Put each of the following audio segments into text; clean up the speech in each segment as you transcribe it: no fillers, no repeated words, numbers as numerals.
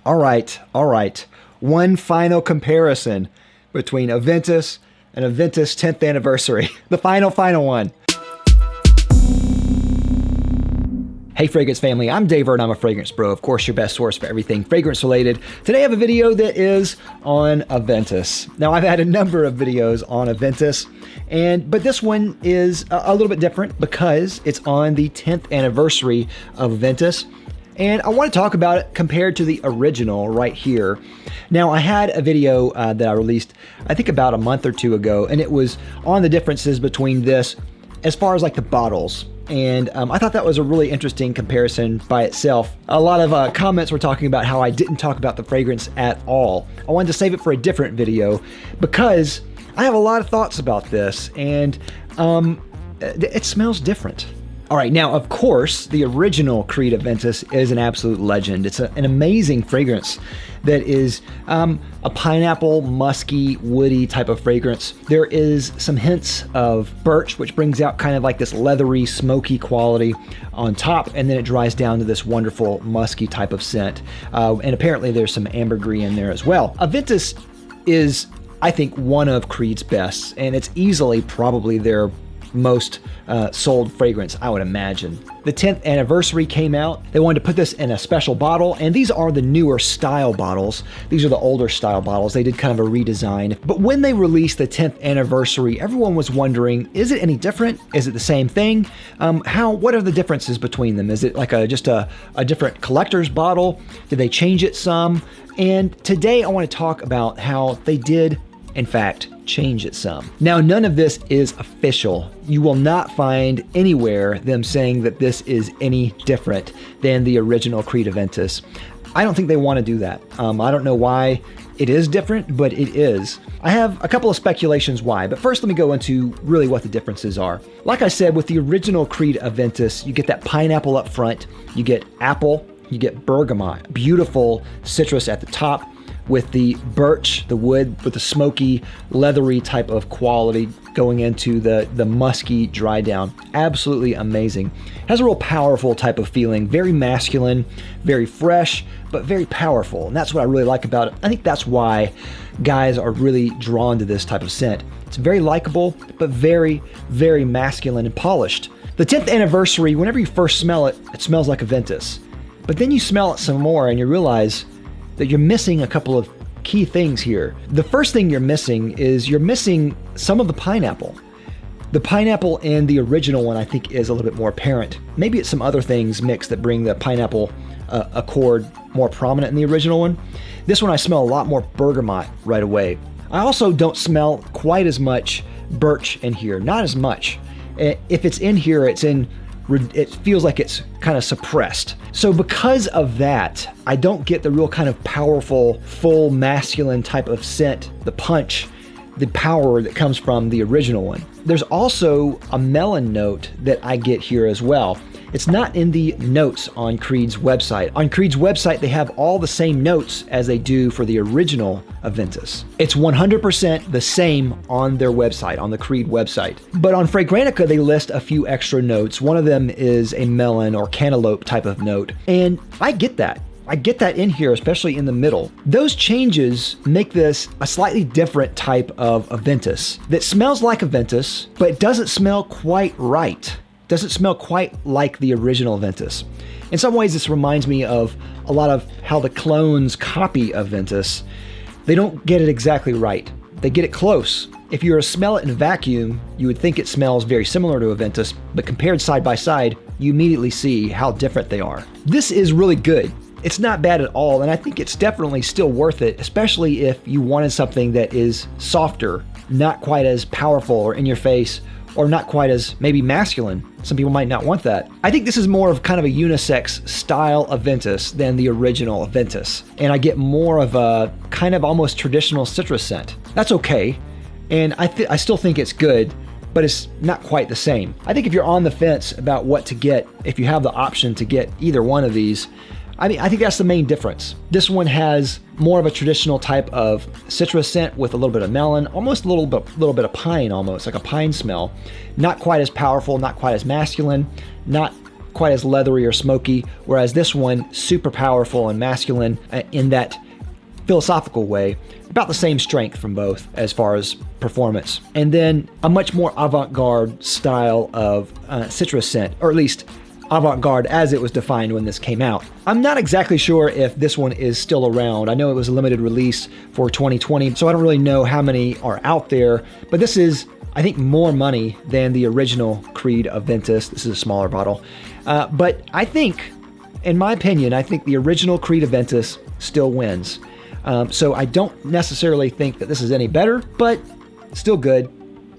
All right. One final comparison between Aventus and Aventus 10th anniversary. The final one. Hey Fragrance family, I'm Dave and I'm a fragrance bro. Of course, your best source for everything fragrance related. Today I have a video that is on Aventus. Now I've had a number of videos on Aventus, but this one is a little bit different because it's on the 10th anniversary of Aventus. And I want to talk about it compared to the original right here. Now, I had a video that I released, I think about a month or two ago, and it was on the differences between this as far as like the bottles. And I thought that was a really interesting comparison by itself. A lot of comments were talking about how I didn't talk about the fragrance at all. I wanted to save it for a different video because I have a lot of thoughts about this, and it smells different. All right, now, of course, the original Creed Aventus is an absolute legend. It's an amazing fragrance that is a pineapple, musky, woody type of fragrance. There is some hints of birch, which brings out kind of like this leathery, smoky quality on top, and then it dries down to this wonderful, musky type of scent. And apparently there's some ambergris in there as well. Aventus is, I think, one of Creed's best, and it's easily probably their most sold fragrance, I would imagine. The 10th anniversary came out. They wanted to put this in a special bottle, and these are the newer style bottles. These are the older style bottles. They did kind of a redesign. But when they released the 10th anniversary, everyone was wondering, is it any different? Is it the same thing? What are the differences between them? Is it like just a different collector's bottle? Did they change it some? And today I want to talk about how they did, in fact, change it some. Now, none of this is official. You will not find anywhere them saying that this is any different than the original Creed Aventus. I don't think they want to do that. I don't know why it is different, but it is. I have a couple of speculations why, but first let me go into really what the differences are. Like I said, with the original Creed Aventus, you get that pineapple up front, you get apple, you get bergamot, beautiful citrus at the top, with the birch, the wood, with the smoky, leathery type of quality going into the musky dry down. Absolutely amazing. Has a real powerful type of feeling, very masculine, very fresh, but very powerful. And that's what I really like about it. I think that's why guys are really drawn to this type of scent. It's very likable, but very, very masculine and polished. The 10th anniversary, whenever you first smell it, it smells like Aventus. But then you smell it some more and you realize that you're missing a couple of key things here. The first thing you're missing is you're missing some of the pineapple. The pineapple in the original one, I think, is a little bit more apparent. Maybe it's some other things mixed that bring the pineapple accord more prominent in the original one. This one I smell a lot more bergamot right away. I also don't smell quite as much birch in here, not as much. If it's in here, it feels like it's kind of suppressed. So because of that, I don't get the real kind of powerful, full masculine type of scent, the punch, the power that comes from the original one. There's also a melon note that I get here as well. It's not in the notes on Creed's website. On Creed's website, they have all the same notes as they do for the original Aventus. It's 100% the same on their website, on the Creed website. But on Fragrantica, they list a few extra notes. One of them is a melon or cantaloupe type of note. And I get that. I get that in here, especially in the middle. Those changes make this a slightly different type of Aventus that smells like Aventus, but it doesn't smell quite right. Doesn't smell quite like the original Aventus. In some ways, this reminds me of a lot of how the clones copy Aventus. They don't get it exactly right. They get it close. If you were to smell it in a vacuum, you would think it smells very similar to Aventus, but compared side by side, you immediately see how different they are. This is really good. It's not bad at all, and I think it's definitely still worth it, especially if you wanted something that is softer, not quite as powerful or in your face, or not quite as maybe masculine. Some people might not want that. I think this is more of kind of a unisex style Aventus than the original Aventus. And I get more of a kind of almost traditional citrus scent. That's okay. And I still think it's good, but it's not quite the same. I think if you're on the fence about what to get, if you have the option to get either one of these, I think that's the main difference. This one has more of a traditional type of citrus scent with a little bit of melon, almost a little bit of pine, almost like a pine smell. Not quite as powerful, not quite as masculine, not quite as leathery or smoky, whereas this one, super powerful and masculine in that philosophical way. About the same strength from both as far as performance. And then a much more avant-garde style of citrus scent, or at least avant-garde as it was defined when this came out. I'm not exactly sure if this one is still around. I know it was a limited release for 2020, so I don't really know how many are out there, but this is, I think, more money than the original Creed Aventus. This is a smaller bottle. But I think, in my opinion, I think the original Creed Aventus still wins. So I don't necessarily think that this is any better, but still good,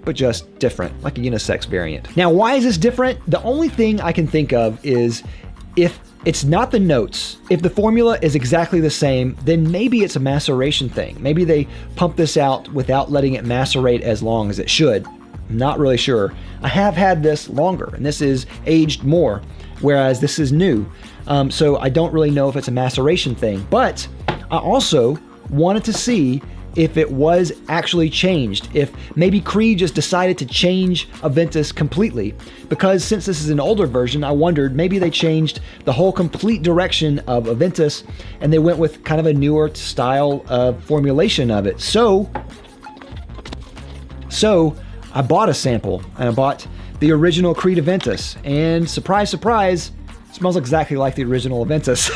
but just different, like a unisex variant. Now, why is this different? The only thing I can think of is if it's not the notes, if the formula is exactly the same, then maybe it's a maceration thing. Maybe they pump this out without letting it macerate as long as it should. I'm not really sure. I have had this longer, and this is aged more, whereas this is new. So I don't really know if it's a maceration thing, but I also wanted to see if it was actually changed, if maybe Creed just decided to change Aventus completely. Because since this is an older version, I wondered maybe they changed the whole complete direction of Aventus and they went with kind of a newer style of formulation of it. So I bought a sample, and I bought the original Creed Aventus, and surprise, surprise, smells exactly like the original Aventus.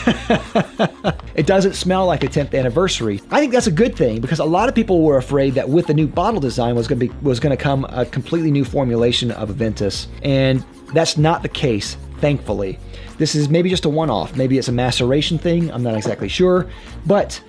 It doesn't smell like a 10th anniversary. I think that's a good thing, because a lot of people were afraid that with the new bottle design was going to come a completely new formulation of Aventus, and that's not the case, thankfully. This is maybe just a one-off. Maybe it's a maceration thing. I'm not exactly sure, but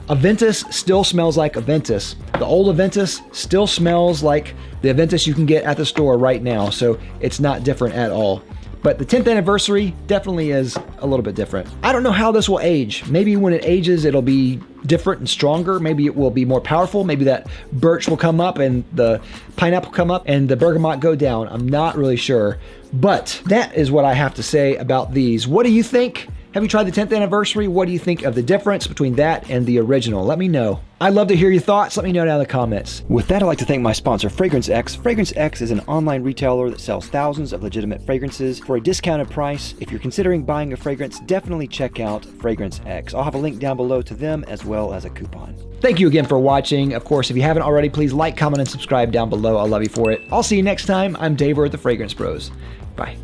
Aventus still smells like Aventus. The old Aventus still smells like the Aventus you can get at the store right now, so it's not different at all. But the 10th anniversary definitely is a little bit different. I don't know how this will age. Maybe when it ages, it'll be different and stronger. Maybe it will be more powerful. Maybe that birch will come up and the pineapple come up and the bergamot go down. I'm not really sure. But that is what I have to say about these. What do you think? Have you tried the 10th anniversary? What do you think of the difference between that and the original? Let me know. I'd love to hear your thoughts. Let me know down in the comments. With that, I'd like to thank my sponsor, Fragrance X. Fragrance X is an online retailer that sells thousands of legitimate fragrances for a discounted price. If you're considering buying a fragrance, definitely check out Fragrance X. I'll have a link down below to them as well as a coupon. Thank you again for watching. Of course, if you haven't already, please like, comment, and subscribe down below. I'll love you for it. I'll see you next time. I'm Dave at the Fragrance Bros. Bye.